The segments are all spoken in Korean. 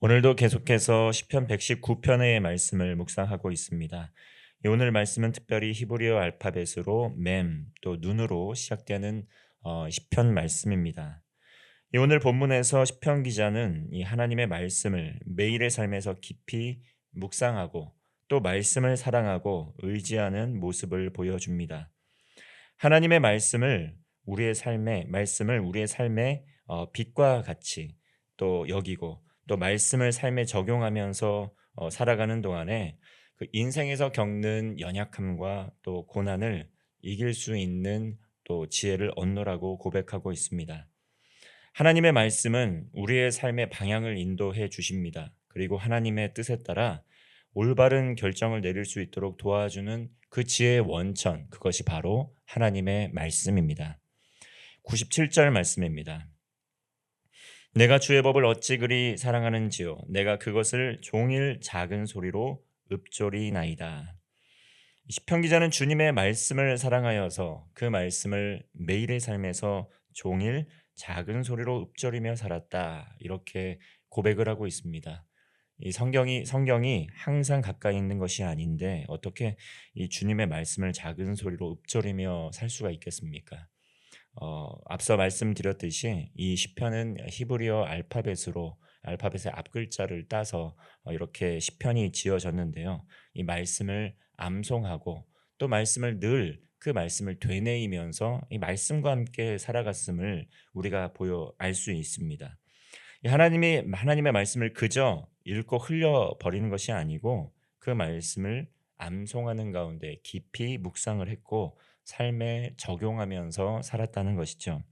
오늘도 계속해서 시편 119편의 말씀을 묵상하고 있습니다. 오늘 말씀은 특별히 히브리어 알파벳으로 맴, 또 눈으로 시작되는 시편 말씀입니다. 오늘 본문에서 시편 기자는 이 하나님의 말씀을 매일의 삶에서 깊이 묵상하고 또 말씀을 사랑하고 의지하는 모습을 보여줍니다. 하나님의 말씀을 우리의 삶의 빛과 같이 또 여기고 또 말씀을 삶에 적용하면서 살아가는 동안에 그 인생에서 겪는 연약함과 또 고난을 이길 수 있는 또 지혜를 얻노라고 고백하고 있습니다. 하나님의 말씀은 우리의 삶의 방향을 인도해 주십니다. 그리고 하나님의 뜻에 따라 올바른 결정을 내릴 수 있도록 도와주는 그 지혜의 원천, 그것이 바로 하나님의 말씀입니다. 97절 말씀입니다. 내가 주의 법을 어찌 그리 사랑하는지요. 내가 그것을 종일 작은 소리로 읊조리나이다. 시편 기자는 주님의 말씀을 사랑하여서 그 말씀을 매일의 삶에서 종일 작은 소리로 읊조리며 살았다. 이렇게 고백을 하고 있습니다. 이 성경이 항상 가까이 있는 것이 아닌데 어떻게 이 주님의 말씀을 작은 소리로 읊조리며 살 수가 있겠습니까? 앞서 말씀드렸듯이 이 시편은 히브리어 알파벳의 앞글자를 따서 이렇게 시편이 지어졌는데요. 이 말씀을 암송하고 또 말씀을 늘 그 말씀을 되뇌이면서 이 말씀과 함께 살아갔음을 우리가 보여 알 수 있습니다. 이 하나님의 말씀을 그저 읽고 흘려 버리는 것이 아니고 그 말씀을 암송하는 가운데 깊이 묵상을 했고 삶에 적용하면서 살았다는 것이죠.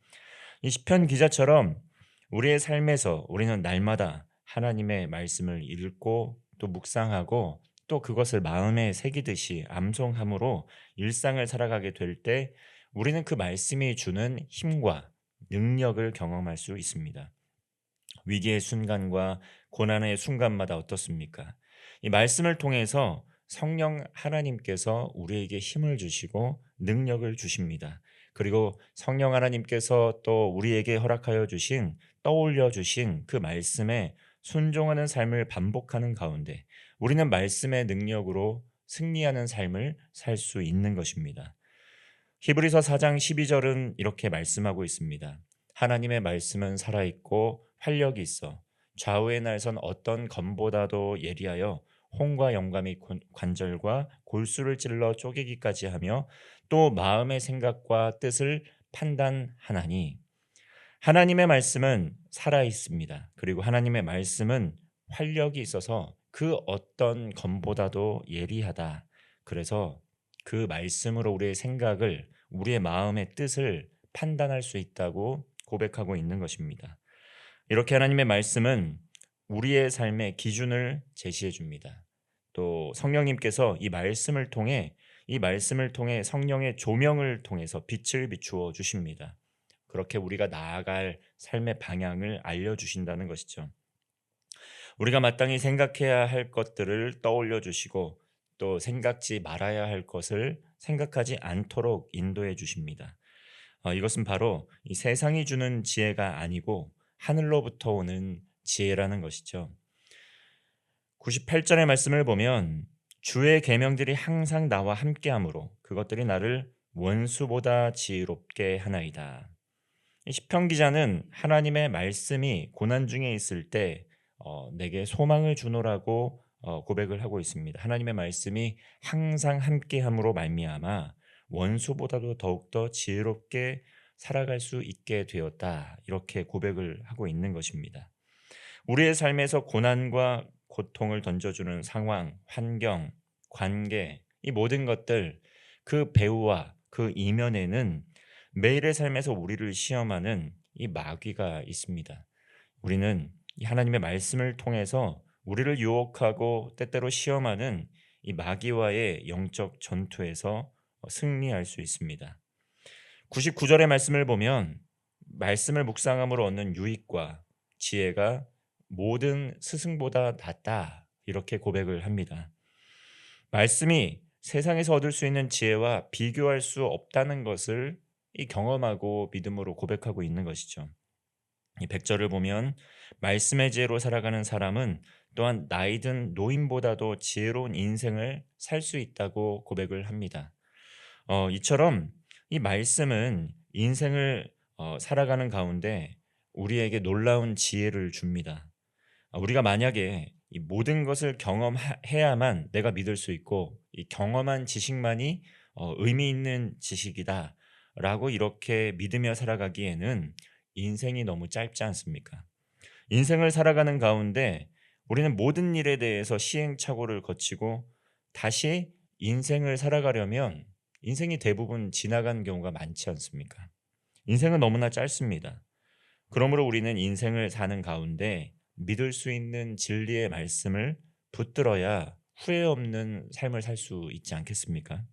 이 시편 기자처럼 우리의 삶에서 우리는 날마다 하나님의 말씀을 읽고 또 묵상하고 또 그것을 마음에 새기듯이 암송함으로 일상을 살아가게 될 때 우리는 그 말씀이 주는 힘과 능력을 경험할 수 있습니다. 위기의 순간과 고난의 순간마다 어떻습니까? 이 말씀을 통해서 성령 하나님께서 우리에게 힘을 주시고 능력을 주십니다. 그리고 성령 하나님께서 또 우리에게 허락하여 주신 떠올려 주신 그 말씀에 순종하는 삶을 반복하는 가운데 우리는 말씀의 능력으로 승리하는 삶을 살 수 있는 것입니다. 히브리서 4장 12절은 이렇게 말씀하고 있습니다. 하나님의 말씀은 살아있고 활력이 있어 좌우의 날선 어떤 검보다도 예리하여 홍과 영감이 관절과 골수를 찔러 쪼개기까지 하며 또 마음의 생각과 뜻을 판단하나니 하나님의 말씀은 살아 있습니다. 그리고 하나님의 말씀은 활력이 있어서 그 어떤 검보다도 예리하다. 그래서 그 말씀으로 우리의 생각을 우리의 마음의 뜻을 판단할 수 있다고 고백하고 있는 것입니다. 이렇게 하나님의 말씀은 우리의 삶의 기준을 제시해 줍니다. 또 성령님께서 이 말씀을 통해 성령의 조명을 통해서 빛을 비추어 주십니다. 그렇게 우리가 나아갈 삶의 방향을 알려주신다는 것이죠. 우리가 마땅히 생각해야 할 것들을 떠올려 주시고 또 생각지 말아야 할 것을 생각하지 않도록 인도해 주십니다. 이것은 바로 이 세상이 주는 지혜가 아니고 하늘로부터 오는 지혜라는 것이죠. 98절의 말씀을 보면 주의 계명들이 항상 나와 함께하므로 그것들이 나를 원수보다 지혜롭게 하나이다. 이 시편 기자는 하나님의 말씀이 고난 중에 있을 때 내게 소망을 주노라고 고백을 하고 있습니다. 하나님의 말씀이 항상 함께함으로 말미암아 원수보다도 더욱더 지혜롭게 살아갈 수 있게 되었다. 이렇게 고백을 하고 있는 것입니다. 우리의 삶에서 고난과 고통을 던져주는 상황, 환경, 관계, 이 모든 것들 그 배후와 그 이면에는 매일의 삶에서 우리를 시험하는 이 마귀가 있습니다. 우리는 이 하나님의 말씀을 통해서 우리를 유혹하고 때때로 시험하는 이 마귀와의 영적 전투에서 승리할 수 있습니다. 99절의 말씀을 보면 말씀을 묵상함으로 얻는 유익과 지혜가 모든 스승보다 낫다. 이렇게 고백을 합니다. 말씀이 세상에서 얻을 수 있는 지혜와 비교할 수 없다는 것을 이 경험하고 믿음으로 고백하고 있는 것이죠. 이 100절을 보면 말씀의 지혜로 살아가는 사람은 또한 나이든 노인보다도 지혜로운 인생을 살 수 있다고 고백을 합니다. 이처럼 이 말씀은 인생을 살아가는 가운데 우리에게 놀라운 지혜를 줍니다. 우리가 만약에 이 모든 것을 경험해야만 내가 믿을 수 있고 이 경험한 지식만이 의미 있는 지식이다라고 이렇게 믿으며 살아가기에는 인생이 너무 짧지 않습니까? 인생을 살아가는 가운데 우리는 모든 일에 대해서 시행착오를 거치고 다시 인생을 살아가려면 인생이 대부분 지나간 경우가 많지 않습니까? 인생은 너무나 짧습니다. 그러므로 우리는 인생을 사는 가운데 믿을 수 있는 진리의 말씀을 붙들어야 후회 없는 삶을 살 수 있지 않겠습니까?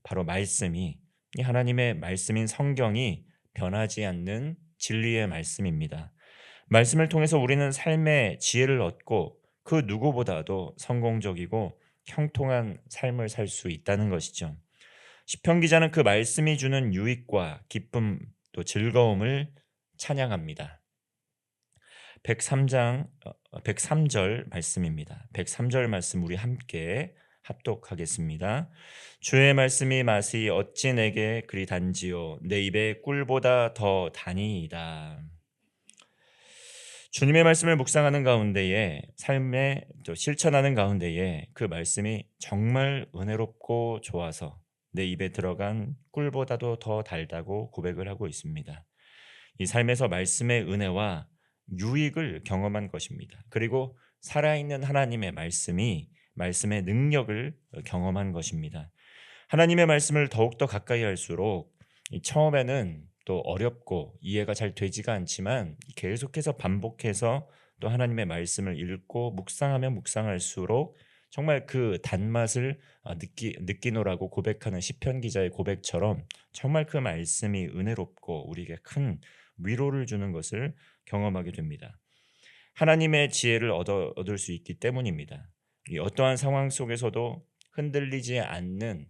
바로 말씀이, 이 하나님의 말씀인 성경이 변하지 않는 진리의 말씀입니다. 말씀을 통해서 우리는 삶의 지혜를 얻고 그 누구보다도 성공적이고 형통한 삶을 살 수 있다는 것이죠. 시편 기자는 그 말씀이 주는 유익과 기쁨 또 즐거움을 찬양합니다. 103장 103절 말씀입니다. 103절 말씀 우리 함께 합독하겠습니다. 주의 말씀이 맛이 어찌 내게 그리 단지요 내 입에 꿀보다 더 다니이다. 주님의 말씀을 묵상하는 가운데에 삶에 또 실천하는 가운데에 그 말씀이 정말 은혜롭고 좋아서 내 입에 들어간 꿀보다도 더 달다고 고백을 하고 있습니다. 이 삶에서 말씀의 은혜와 유익을 경험한 것입니다. 그리고 살아있는 하나님의 말씀이 말씀의 능력을 경험한 것입니다. 하나님의 말씀을 더욱더 가까이 할수록 처음에는 또 어렵고 이해가 잘 되지가 않지만 계속해서 반복해서 또 하나님의 말씀을 읽고 묵상하면 묵상할수록 정말 그 단맛을 느끼노라고 고백하는 시편 기자의 고백처럼 정말 그 말씀이 은혜롭고 우리에게 큰 위로를 주는 것을 경험하게 됩니다. 하나님의 지혜를 얻을 수 있기 때문입니다. 이 어떠한 상황 속에서도 흔들리지 않는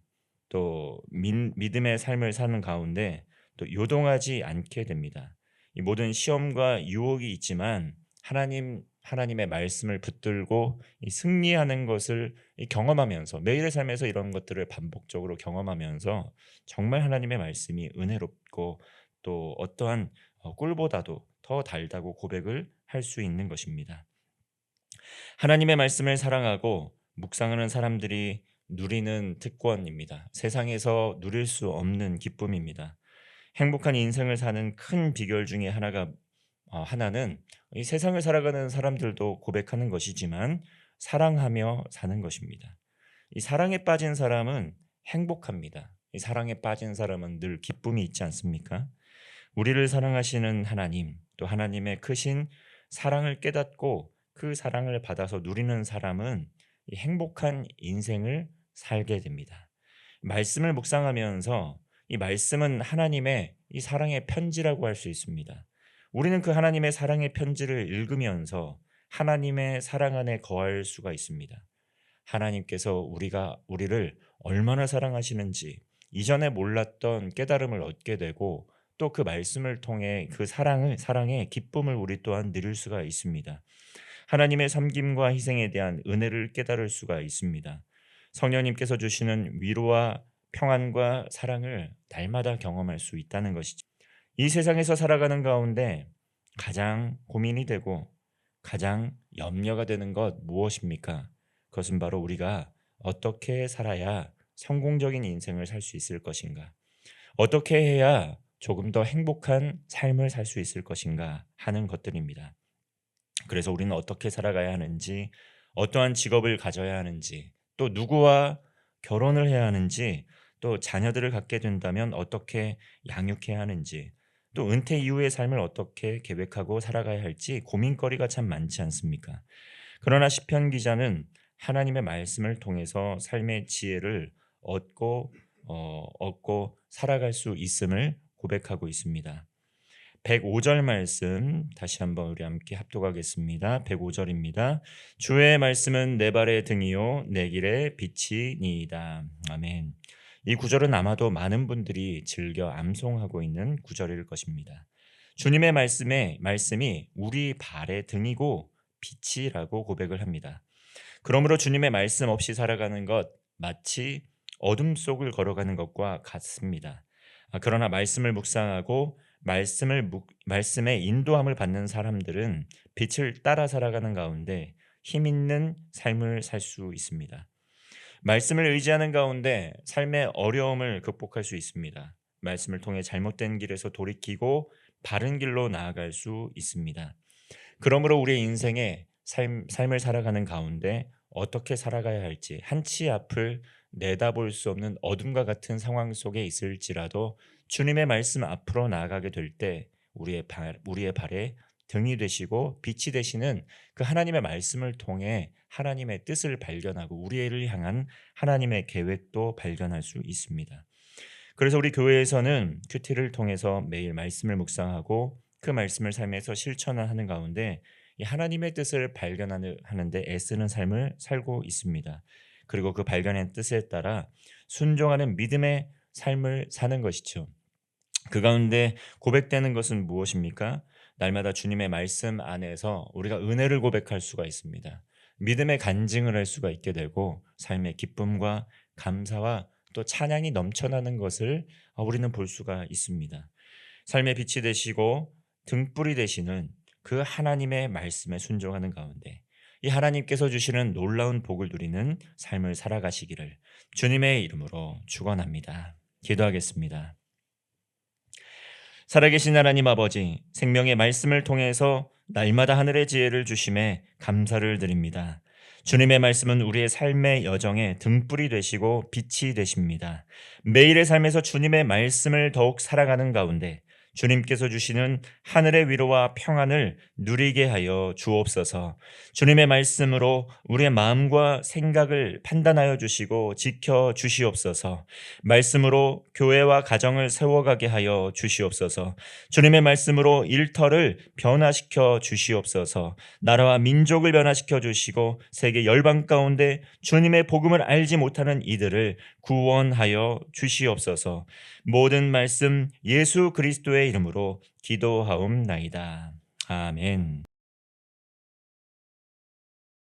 또 믿음의 삶을 사는 가운데 또 요동하지 않게 됩니다. 이 모든 시험과 유혹이 있지만 하나님의 말씀을 붙들고 이 승리하는 것을 경험하면서 매일의 삶에서 이런 것들을 반복적으로 경험하면서 정말 하나님의 말씀이 은혜롭고 또 어떠한 꿀보다도 더 달다고 고백을 할 수 있는 것입니다. 하나님의 말씀을 사랑하고 묵상하는 사람들이 누리는 특권입니다. 세상에서 누릴 수 없는 기쁨입니다. 행복한 인생을 사는 큰 비결 중에 하나는 이 세상을 살아가는 사람들도 고백하는 것이지만 사랑하며 사는 것입니다. 이 사랑에 빠진 사람은 행복합니다. 이 사랑에 빠진 사람은 늘 기쁨이 있지 않습니까? 우리를 사랑하시는 하나님, 또 하나님의 크신 사랑을 깨닫고 그 사랑을 받아서 누리는 사람은 이 행복한 인생을 살게 됩니다. 말씀을 묵상하면서 이 말씀은 하나님의 이 사랑의 편지라고 할 수 있습니다. 우리는 그 하나님의 사랑의 편지를 읽으면서 하나님의 사랑 안에 거할 수가 있습니다. 하나님께서 우리를 얼마나 사랑하시는지 이전에 몰랐던 깨달음을 얻게 되고 또 그 말씀을 통해 그 사랑의 기쁨을 우리 또한 누릴 수가 있습니다. 하나님의 섬김과 희생에 대한 은혜를 깨달을 수가 있습니다. 성령님께서 주시는 위로와 평안과 사랑을 날마다 경험할 수 있다는 것이죠. 이 세상에서 살아가는 가운데 가장 고민이 되고 가장 염려가 되는 것 무엇입니까? 그것은 바로 우리가 어떻게 살아야 성공적인 인생을 살 수 있을 것인가? 어떻게 해야 조금 더 행복한 삶을 살 수 있을 것인가 하는 것들입니다. 그래서 우리는 어떻게 살아가야 하는지, 어떠한 직업을 가져야 하는지, 또 누구와 결혼을 해야 하는지, 또 자녀들을 갖게 된다면 어떻게 양육해야 하는지, 또 은퇴 이후의 삶을 어떻게 계획하고 살아가야 할지 고민거리가 참 많지 않습니까? 그러나 시편 기자는 하나님의 말씀을 통해서 삶의 지혜를 얻고 살아갈 수 있음을 고백하고 있습니다. 105절 말씀 다시 한번 우리 함께 합독하겠습니다. 105절입니다. 주의 말씀은 내 발의 등이요 내 길의 빛이니이다. 아멘. 이 구절은 아마도 많은 분들이 즐겨 암송하고 있는 구절일 것입니다. 주님의 말씀이 우리 발의 등이고 빛이라고 고백을 합니다. 그러므로 주님의 말씀 없이 살아가는 것 마치 어둠 속을 걸어가는 것과 같습니다. 그러나 말씀을 묵상하고 말씀의 인도함을 받는 사람들은 빛을 따라 살아가는 가운데 힘 있는 삶을 살 수 있습니다. 말씀을 의지하는 가운데 삶의 어려움을 극복할 수 있습니다. 말씀을 통해 잘못된 길에서 돌이키고 바른 길로 나아갈 수 있습니다. 그러므로 우리의 인생에 삶을 살아가는 가운데 어떻게 살아가야 할지, 한치 앞을 내다볼 수 없는 어둠과 같은 상황 속에 있을지라도 주님의 말씀 앞으로 나아가게 될 때 우리의 발에 등이 되시고 빛이 되시는 그 하나님의 말씀을 통해 하나님의 뜻을 발견하고 우리를 향한 하나님의 계획도 발견할 수 있습니다. 그래서 우리 교회에서는 큐티를 통해서 매일 말씀을 묵상하고 그 말씀을 삶에서 실천하는 가운데 이 하나님의 뜻을 발견하는 데 애쓰는 삶을 살고 있습니다. 그리고 그 발견한 뜻에 따라 순종하는 믿음의 삶을 사는 것이죠. 그 가운데 고백되는 것은 무엇입니까? 날마다 주님의 말씀 안에서 우리가 은혜를 고백할 수가 있습니다. 믿음의 간증을 할 수가 있게 되고 삶의 기쁨과 감사와 또 찬양이 넘쳐나는 것을 우리는 볼 수가 있습니다. 삶의 빛이 되시고 등불이 되시는 그 하나님의 말씀에 순종하는 가운데 이 하나님께서 주시는 놀라운 복을 누리는 삶을 살아가시기를 주님의 이름으로 축원합니다. 기도하겠습니다. 살아계신 하나님 아버지, 생명의 말씀을 통해서 날마다 하늘의 지혜를 주심에 감사를 드립니다. 주님의 말씀은 우리의 삶의 여정에 등불이 되시고 빛이 되십니다. 매일의 삶에서 주님의 말씀을 더욱 살아가는 가운데 주님께서 주시는 하늘의 위로와 평안을 누리게 하여 주옵소서. 주님의 말씀으로 우리의 마음과 생각을 판단하여 주시고 지켜 주시옵소서. 말씀으로 교회와 가정을 세워가게 하여 주시옵소서. 주님의 말씀으로 일터를 변화시켜 주시옵소서. 나라와 민족을 변화시켜 주시고 세계 열방 가운데 주님의 복음을 알지 못하는 이들을 구원하여 주시옵소서. 모든 말씀 예수 그리스도의 이름으로 기도하옵나이다. 아멘.